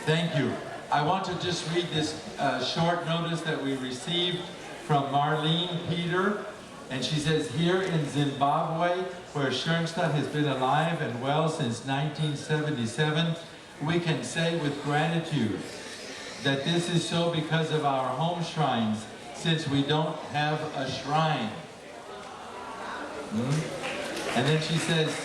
Thank you. I want to just read this short notice that we received from Marlene Peter. And she says, here in Zimbabwe, where Schoenstatt has been alive and well since 1977, we can say with gratitude that this is so because of our home shrines, since we don't have a shrine. And then she says,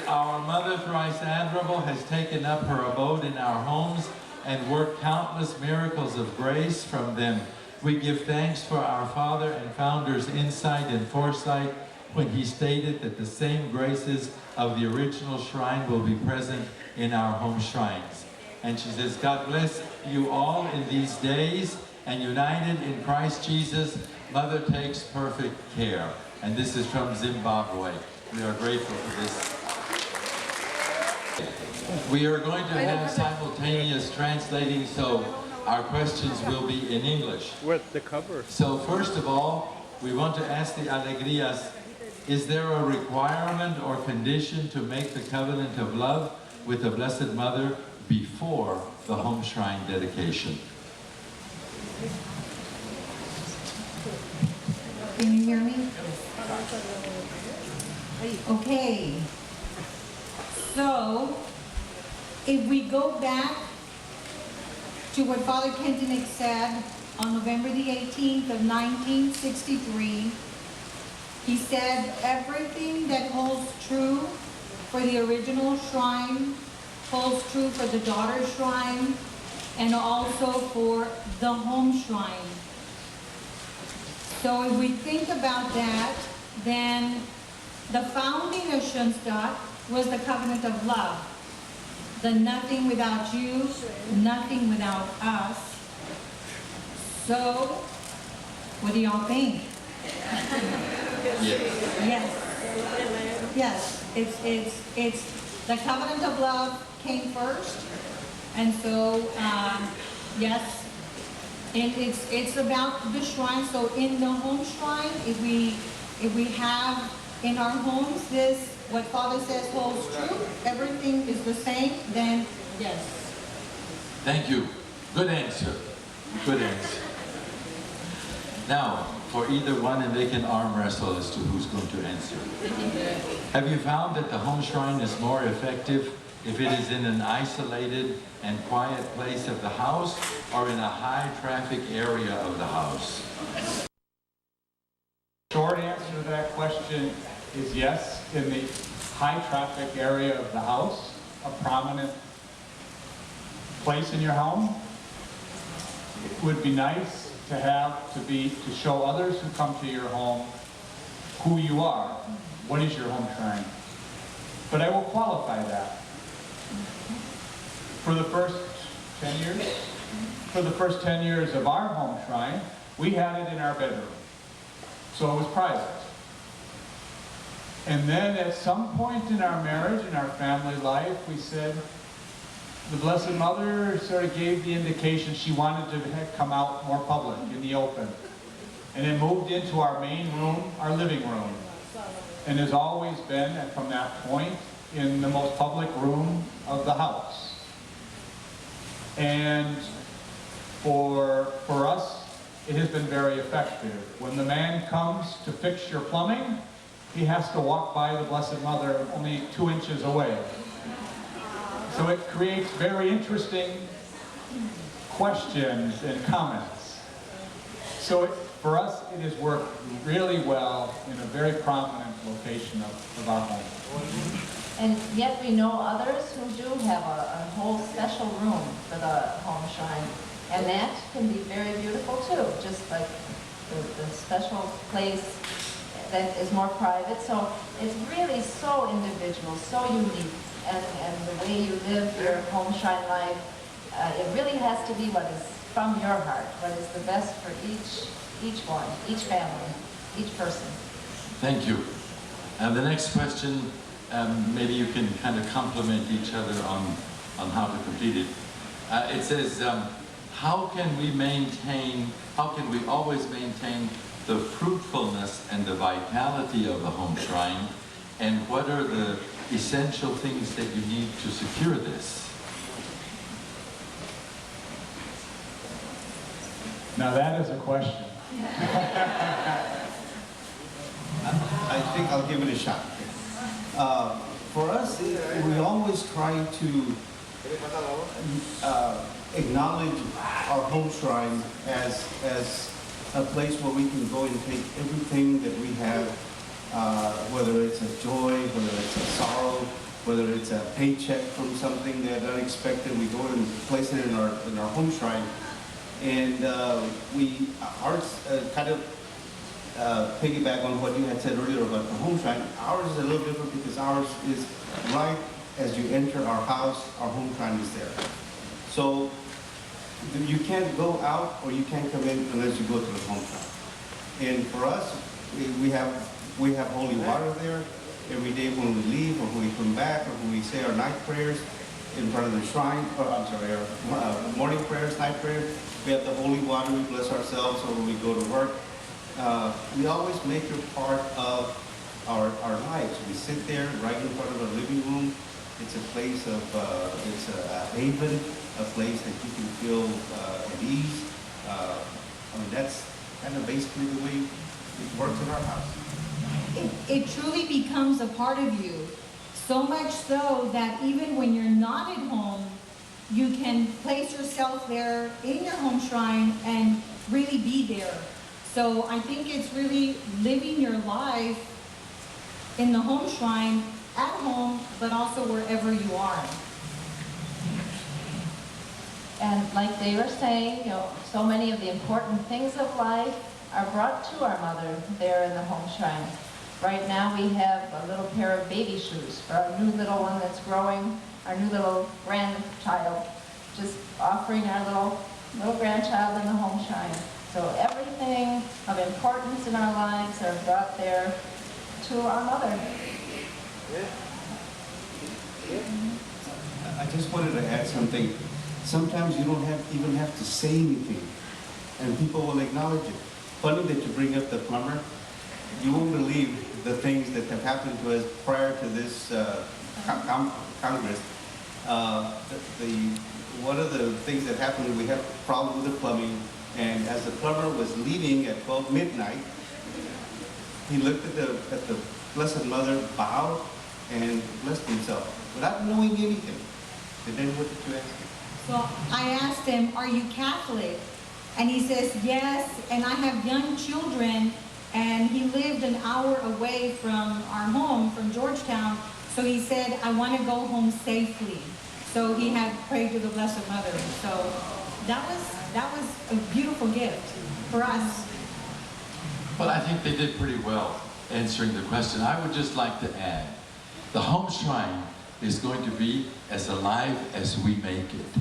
our Mother Thrice Admirable has taken up her abode in our homes and worked countless miracles of grace from them. We give thanks for our Father and Founder's insight and foresight when he stated that the same graces of the original shrine will be present in our home shrines. And she says, God bless you all in these days, and united in Christ Jesus, Mother takes perfect care. And this is from Zimbabwe. We are grateful for this. We are going to have simultaneous translating, so our questions will be in English. With the cover. So first of all, we want to ask the Alegrias, is there a requirement or condition to make the covenant of love with the Blessed Mother before the home shrine dedication? Can you hear me? Okay. So, if we go back to what Father Kentenich said on November the 18th of 1963, he said everything that holds true for the original shrine holds true for the daughter shrine and also for the home shrine. So if we think about that, then the founding of Schoenstatt was the covenant of love. The nothing without you, nothing without us. So, what do y'all think? Yes. It's the covenant of love came first, and so yes, and it's about the shrine. So in the home shrine, if we have in our homes this, what Father says holds true, everything is the same, then yes. Thank you. Good answer. Good answer. Now, for either one, and they can arm wrestle as to who's going to answer. Have you found that the home shrine is more effective if it is in an isolated and quiet place of the house or in a high traffic area of the house? Short answer to that question is yes. In the high traffic area of the house, a prominent place in your home, it would be nice to have to show others who come to your home who you are. What is your home shrine? But I will qualify that. For the first 10 years, for the first 10 years of our home shrine, we had it in our bedroom. So it was private. And then at some point in our marriage, in our family life, we said, the Blessed Mother sort of gave the indication she wanted to come out more public, in the open. And it moved into our main room, our living room. And has always been, from that point, in the most public room of the house. And for us, it has been very effective. When the man comes to fix your plumbing, he has to walk by the Blessed Mother only 2 inches away. So it creates very interesting questions and comments. So for us, it has worked really well in a very prominent location of our home. And yet we know others who do have a whole special room for the home shrine. And that can be very beautiful too, just like the special place that is more private. So it's really so individual, so unique. And the way you live your home shrine life, it really has to be what is from your heart, what is the best for each one, each family, each person. Thank you. And the next question, maybe you can kind of complement each other on how to complete it. It says, how can we always maintain the fruitfulness and the vitality of the home shrine, and what are the essential things that you need to secure this? Now that is a question. I think I'll give it a shot. For us, we always try to acknowledge our home shrine as a place where we can go and take everything that we have, whether it's a joy, whether it's a sorrow, whether it's a paycheck from something that unexpected, we go and place it in our home shrine. And ours kind of piggyback on what you had said earlier about the home shrine. Ours is a little different because ours is right as you enter our house, our home shrine is there. So you can't go out or you can't come in unless you go to the home shrine. And for us, we have holy water there every day when we leave or when we come back or when we say our night prayers in front of the shrine, or I'm sorry, our morning prayers, night prayers. We have the holy water, we bless ourselves, or when we go to work. We always make it part of our lives. We sit there right in front of our living room. It's a place of, it's a haven, a place that you can feel at ease. I mean, that's kind of basically the way it works in our house. It truly becomes a part of you. So much so that even when you're not at home, you can place yourself there in your home shrine and really be there. So I think it's really living your life in the home shrine, at home, but also wherever you are. And like they were saying, you know, so many of the important things of life are brought to our mother there in the home shrine. Right now we have a little pair of baby shoes for our new little one that's growing, our new little grandchild, just offering our little grandchild in the home shrine. So everything of importance in our lives are brought there to our mother. I just wanted to add something. Sometimes you don't even have to say anything, and people will acknowledge it. Funny that you bring up the plumber. You won't believe the things that have happened to us prior to this Congress. One of the things that happened, we had a problem with the plumbing, and as the plumber was leaving at 12 midnight, he looked at the Blessed Mother, bowed, and blessed himself without knowing anything. And then what did you ask him? So I asked him, "Are you Catholic?" And he says, "Yes, and I have young children." And he lived an hour away from our home, from Georgetown. So he said, "I want to go home safely." So he had prayed to the Blessed Mother. So that was a beautiful gift for us. Well, I think they did pretty well answering the question. I would just like to add, the home shrine is going to be as alive as we make it.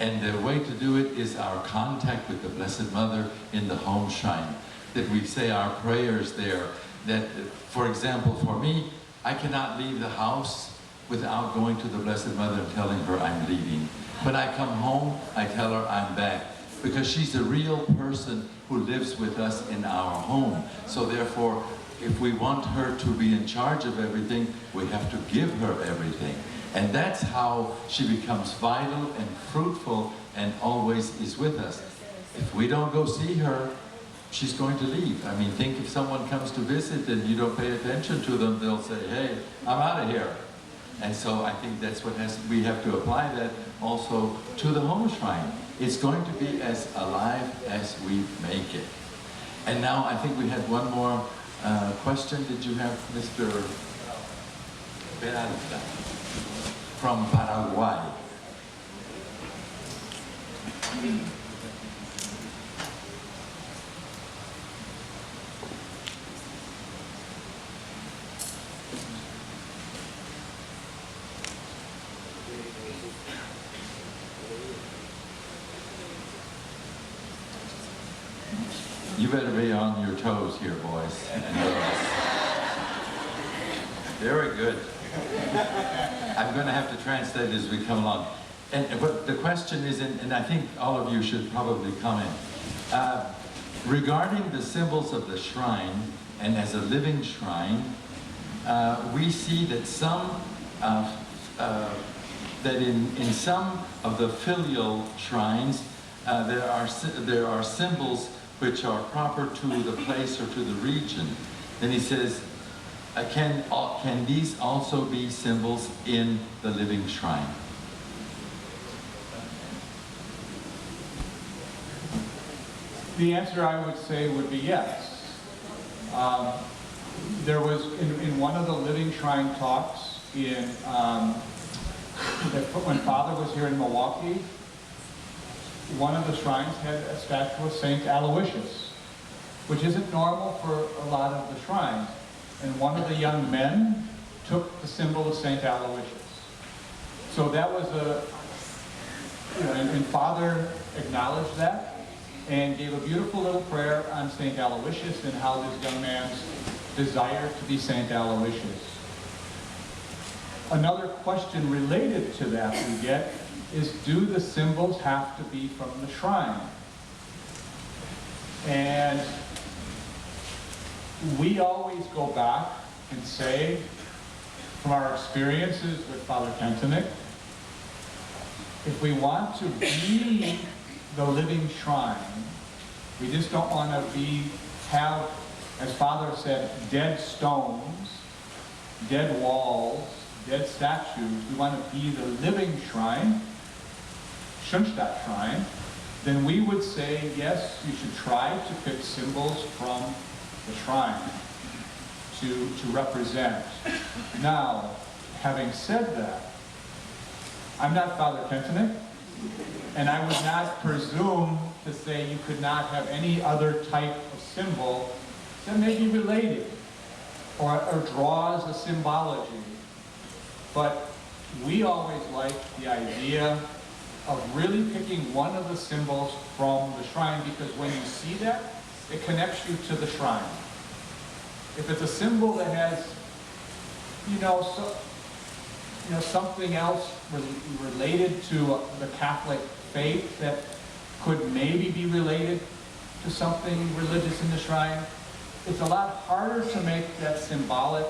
And the way to do it is our contact with the Blessed Mother in the home shrine. That we say our prayers there. That, for example, for me, I cannot leave the house without going to the Blessed Mother and telling her I'm leaving. When I come home, I tell her I'm back. Because she's a real person who lives with us in our home. So therefore, if we want her to be in charge of everything, we have to give her everything. And that's how she becomes vital and fruitful and always is with us. If we don't go see her, she's going to leave. I mean, think if someone comes to visit and you don't pay attention to them, they'll say, "Hey, I'm out of here." And so I think that's what we have to apply that also to the home shrine. It's going to be as alive as we make it. And now I think we had one more question. Did you have Mr. Peralta from Paraguay? You better be on your toes here, boys and girls. Very good. I'm going to have to translate as we come along. But the question is, and I think all of you should probably comment, regarding the symbols of the shrine, and as a living shrine, we see that that in some of the filial shrines, there are symbols which are proper to the place or to the region. Then he says, can these also be symbols in the living shrine? The answer I would say would be yes. There was, in one of the living shrine talks, when Father was here in Milwaukee, one of the shrines had a statue of Saint Aloysius, which isn't normal for a lot of the shrines. And one of the young men took the symbol of Saint Aloysius. So that was and Father acknowledged that and gave a beautiful little prayer on Saint Aloysius and how this young man's desire to be Saint Aloysius. Another question related to that we get is, do the symbols have to be from the shrine? And we always go back and say, from our experiences with Father Kentenich, if we want to be the living shrine, we just don't want to have, as Father said, dead stones, dead walls, dead statues. We want to be the living shrine, Schoenstatt shrine. Then we would say, yes, you should try to pick symbols from the shrine to represent. Now, having said that, I'm not Father Kentenich, and I would not presume to say you could not have any other type of symbol that may be related or draws a symbology. But we always like the idea of really picking one of the symbols from the shrine, because when you see that, it connects you to the shrine. If it's a symbol that has, something else related to the Catholic faith that could maybe be related to something religious in the shrine, it's a lot harder to make that symbolic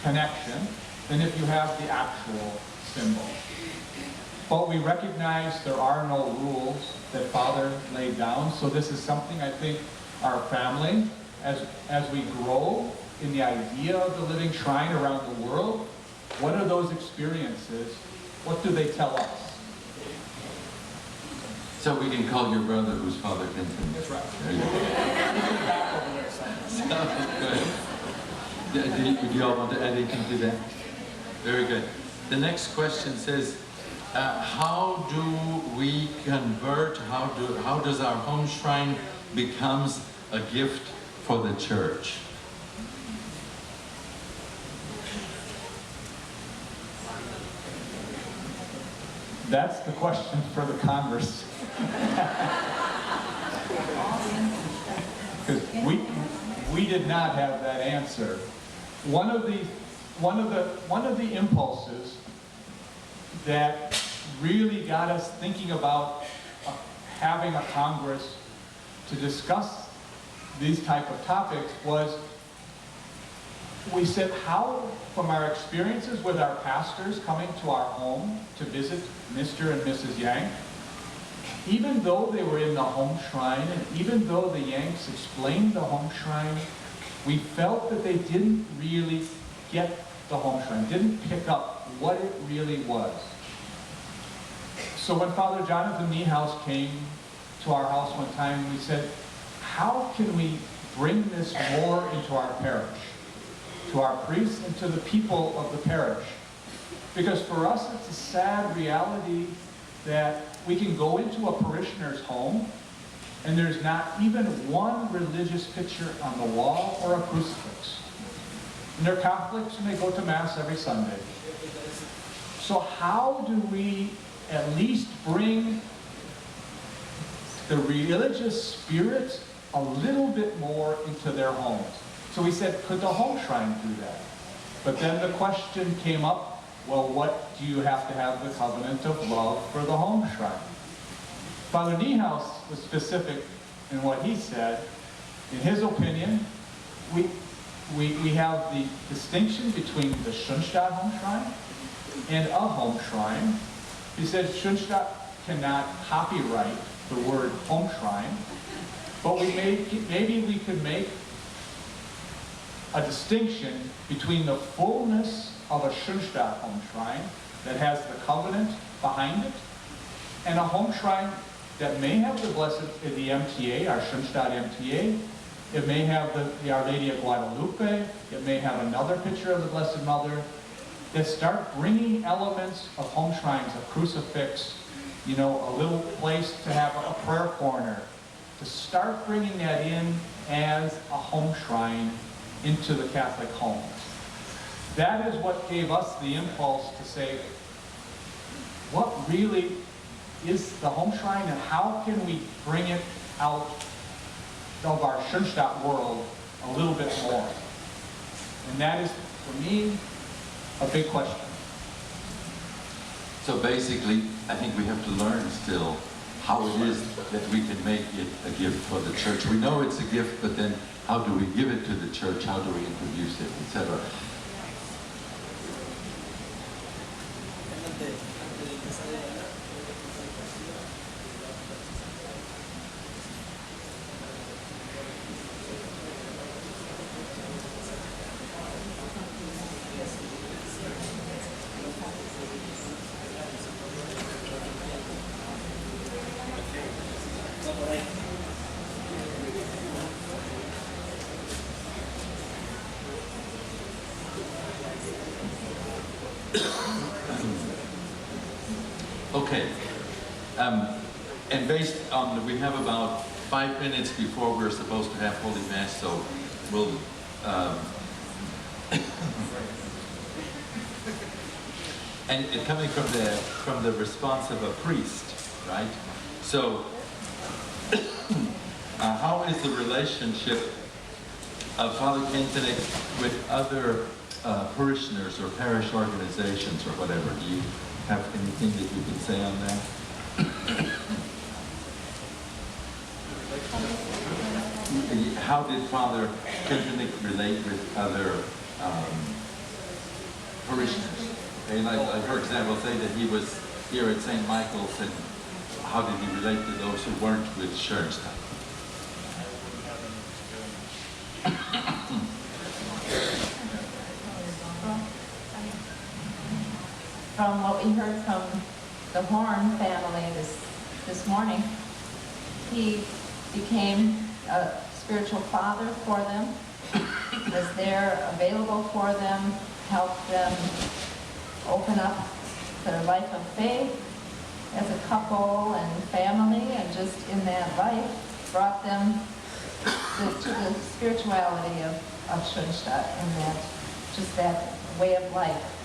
connection than if you have the actual symbol. But we recognize there are no rules that Father laid down, so this is something I think our family, as we grow in the idea of the living shrine around the world, what are those experiences? What do they tell us? So we can call your brother who's Father Kentenich. That's right. There you go. Good. Do you all want to add anything to that? Very good. The next question says, how do we convert, how does our home shrine becomes a gift for the church? That's the question for the Congress. Because we did not have that answer. One of the impulses that really got us thinking about having a Congress to discuss these type of topics was, we said, how, from our experiences with our pastors coming to our home to visit Mr. and Mrs. Yank, even though they were in the home shrine, and even though the Yanks explained the home shrine, we felt that they didn't really get the home shrine, didn't pick up what it really was. So when Father Jonathan Niehaus came to our house one time, we said, how can we bring this more into our parish, to our priests and to the people of the parish? Because for us, it's a sad reality that we can go into a parishioner's home and there's not even one religious picture on the wall or a crucifix. And they're Catholics and they go to Mass every Sunday. So how do we at least bring the religious spirit a little bit more into their homes? So we said, could the home shrine do that? But then the question came up, well, what do you have to have the covenant of love for the home shrine? Father Niehaus was specific in what he said. In his opinion, we have the distinction between the Schoenstatt home shrine and a home shrine. He said Schoenstatt cannot copyright the word Homeshrine, but maybe we could make a distinction between the fullness of a Schoenstatt Homeshrine that has the covenant behind it, and a Homeshrine that may have the MTA, our Schoenstatt MTA. It may have the Our Lady of Guadalupe. It may have another picture of the Blessed Mother, that start bringing elements of home shrines, a crucifix, you know, a little place to have a prayer corner, to start bringing that in as a home shrine into the Catholic home. That is what gave us the impulse to say, what really is the home shrine, and how can we bring it out of our Schoenstatt world a little bit more? And that is, for me, a big question. So basically, I think we have to learn still how it is that we can make it a gift for the church. We know it's a gift, but then how do we give it to the church? How do we introduce it, etc.? Okay, and based on, we have about 5 minutes before we're supposed to have Holy Mass, so we'll, and coming from the response of a priest, right? So, how is the relationship of Father Kentenek with other parishioners or parish organizations or whatever? Do you have anything that you can say on that? How did Father Kentenek relate with other parishioners? Okay, like for example, say that he was here at St. Michael's, and how did he relate to those who weren't with Schoenstatt? From what we heard from the Horn family this morning, he became a spiritual father for them, was there available for them, helped them open up their life of faith as a couple and family, and just in that life brought them to the spirituality of Schoenstatt, and that way of life.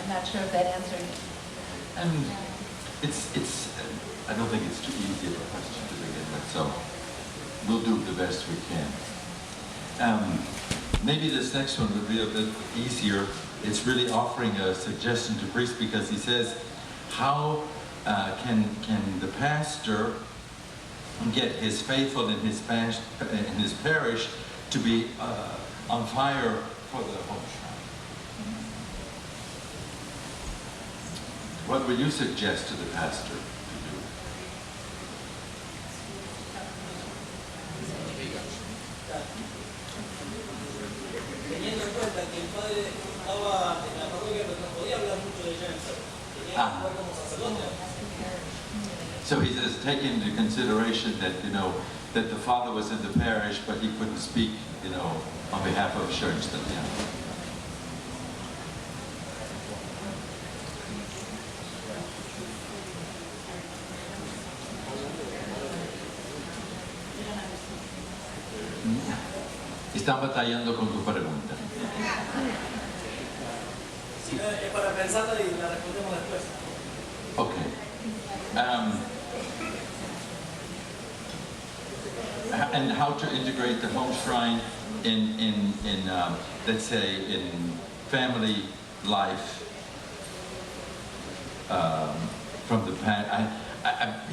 I'm not sure if that answered. And it's I don't think it's too easy of a question to begin with, so we'll do the best we can. Maybe this next one would be a bit easier. It's really offering a suggestion to priests, because he says, how can the pastor get his faithful in his parish to be on fire for the home shrine? What would you suggest to the pastor to do? Teniendo en cuenta que el padre estaba en la parroquia, pero no podía hablar mucho de Schoenstatt. Tenía que actuar como sacerdote. So he says, take into consideration that, that the father was in the parish, but he couldn't speak, on behalf of Schoenstatt. Yeah. Están batallando con tu pregunta. Sí, es para pensarla y la respondemos después. Okay. And how to integrate the home shrine in let's say, in family life from the past.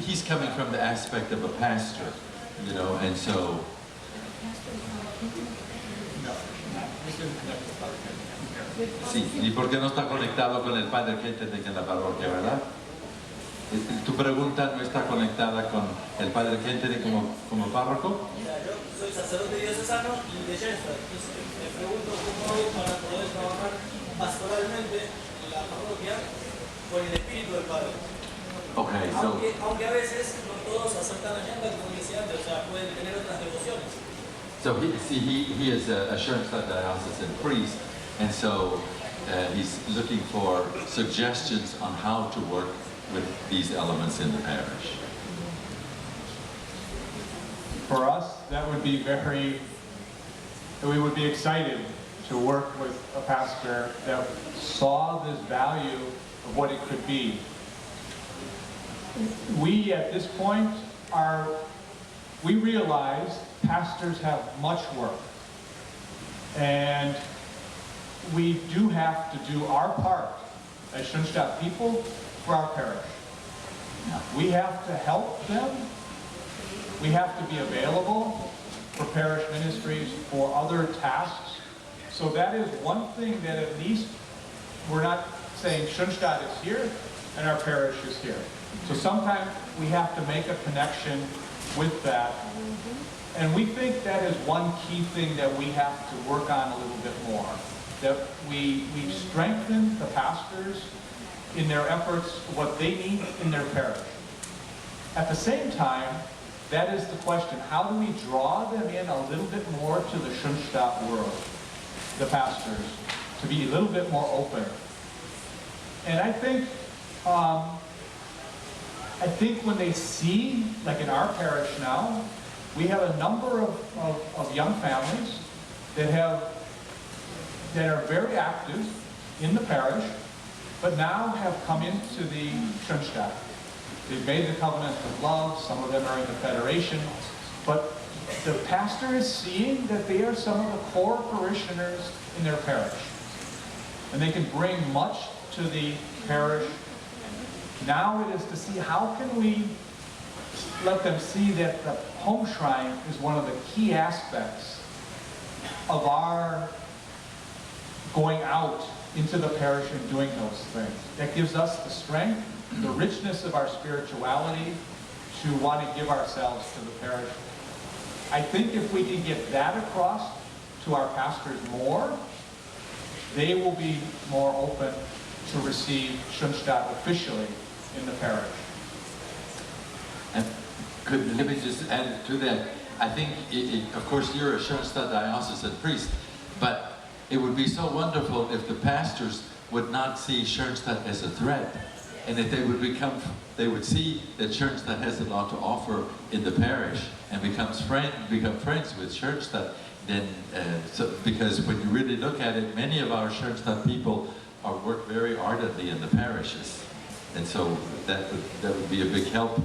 He's coming from the aspect of a pastor, and so. Sí, ¿y por qué no está conectado con el padre que tiene en la parroquia, verdad? Tu pregunta no está conectada con el padre que tiene como párroco. Mira, yo soy sacerdote diocesano y de Schoenstatt, entonces me pregunto cómo hago para poder trabajar pastoralmente en la parroquia con el espíritu del Padre. Okay, so Aunque a veces no todos aceptan la agenda, como decía antes, o sea, pueden tener otras devociones. he is a Schoenstatt diocesan priest, and so he's looking for suggestions on how to work with these elements in the parish. For us, that would be we would be excited to work with a pastor that saw this value of what it could be. We, at this point, we realize pastors have much work. And we do have to do our part as Schoenstatt people for our parish. We have to help them. We have to be available for parish ministries, for other tasks. So that is one thing that at least we're not saying Schoenstatt is here and our parish is here. So sometimes we have to make a connection with that. And we think that is one key thing that we have to work on a little bit more. That we strengthen the pastors in their efforts, what they need in their parish. At the same time, that is the question, how do we draw them in a little bit more to the Schoenstatt world, the pastors, to be a little bit more open? And I think when they see, like in our parish now, we have a number of young families that are very active in the parish, but now have come into the Schoenstatt. They've made the covenant of love, some of them are in the federation, but the pastor is seeing that they are some of the core parishioners in their parish. And they can bring much to the parish. Now it is to see how can we let them see that the Homeshrine is one of the key aspects of our going out into the parish and doing those things. That gives us the strength, the richness of our spirituality to want to give ourselves to the parish. I think if we can get that across to our pastors more, they will be more open to receive Schoenstatt officially in the parish. And let me just add to that. I think, of course, you're a Schoenstatt diocesan priest, but it would be so wonderful if the pastors would not see Schoenstatt as a threat, and that they would see that Schoenstatt has a lot to offer in the parish and become friends with Schoenstatt. Then, because when you really look at it, many of our Schoenstatt people work very ardently in the parishes, and so that would be a big help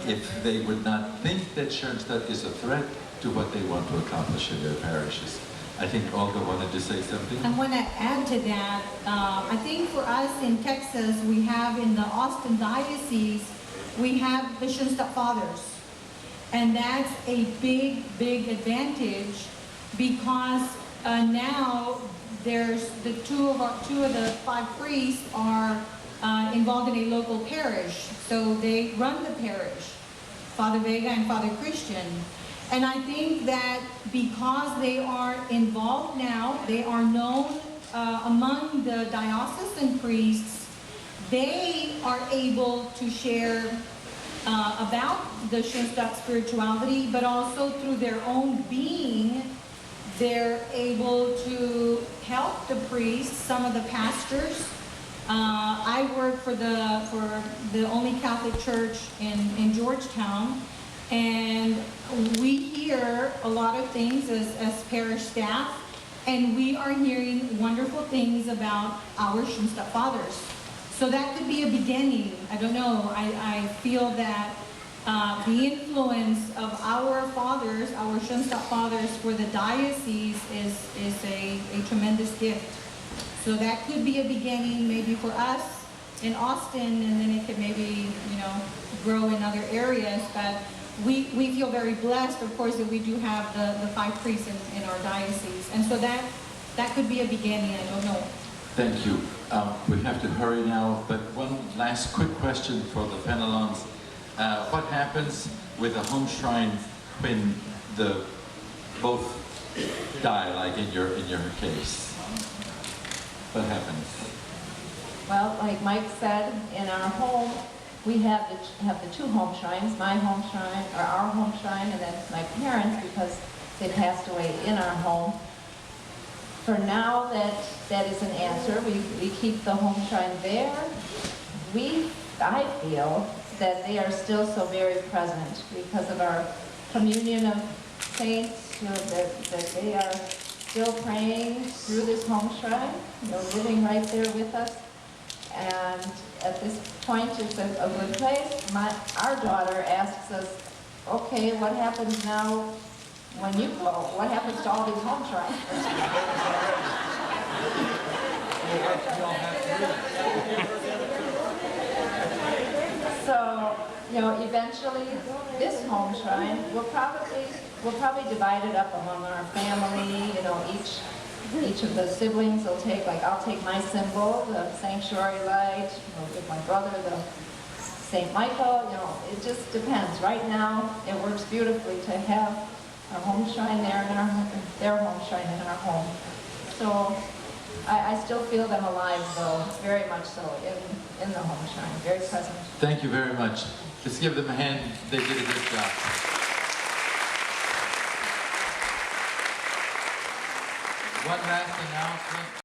if they would not think that Schoenstatt is a threat to what they want to accomplish in their parishes. I think Olga wanted to say something. I want to add to that. I think for us in Texas, we have in the Austin Diocese, we have the Schoenstatt Fathers. And that's a big, big advantage because now there's two of the 5 priests are involved in a local parish. So they run the parish, Father Vega and Father Christian. And I think that because they are involved now, they are known among the diocesan priests, they are able to share about the Schoenstatt spirituality, but also through their own being, they're able to help the priests, some of the pastors. I work for the only Catholic church in Georgetown, and we hear a lot of things as parish staff, and we are hearing wonderful things about our Schoenstatt Fathers. So that could be a beginning. I don't know. I feel that the influence of our fathers, our Schoenstatt Fathers for the diocese is a tremendous gift. So that could be a beginning maybe for us in Austin, and then it could maybe, grow in other areas. But we feel very blessed, of course, that we do have the 5 priests in our diocese. And so that that could be a beginning, I don't know. Thank you. We have to hurry now, but one last quick question for the Fenelons. What happens with a home shrine when both die, like in your case? What happens? Well, like Mike said, in our home, we have the two home shrines, my home shrine, or our home shrine, and then my parents, because they passed away in our home. For now, that is an answer. We keep the home shrine there. I feel that they are still so very present because of our communion of saints, that they are still praying through this home shrine, living right there with us. And at this point, it's a good place. Our daughter asks us, okay, what happens now when you go? What happens to all these home shrines? So, eventually, this home shrine, we'll probably divide it up among our family. Each of the siblings will take, I'll take my symbol, the sanctuary light. I'll give my brother the St. Michael. It just depends. Right now, it works beautifully to have our home shrine there and their home shrine in our home. So I still feel them alive, though, very much so, in the home shrine, very present. Thank you very much. Let's give them a hand. They did a good job. One last announcement.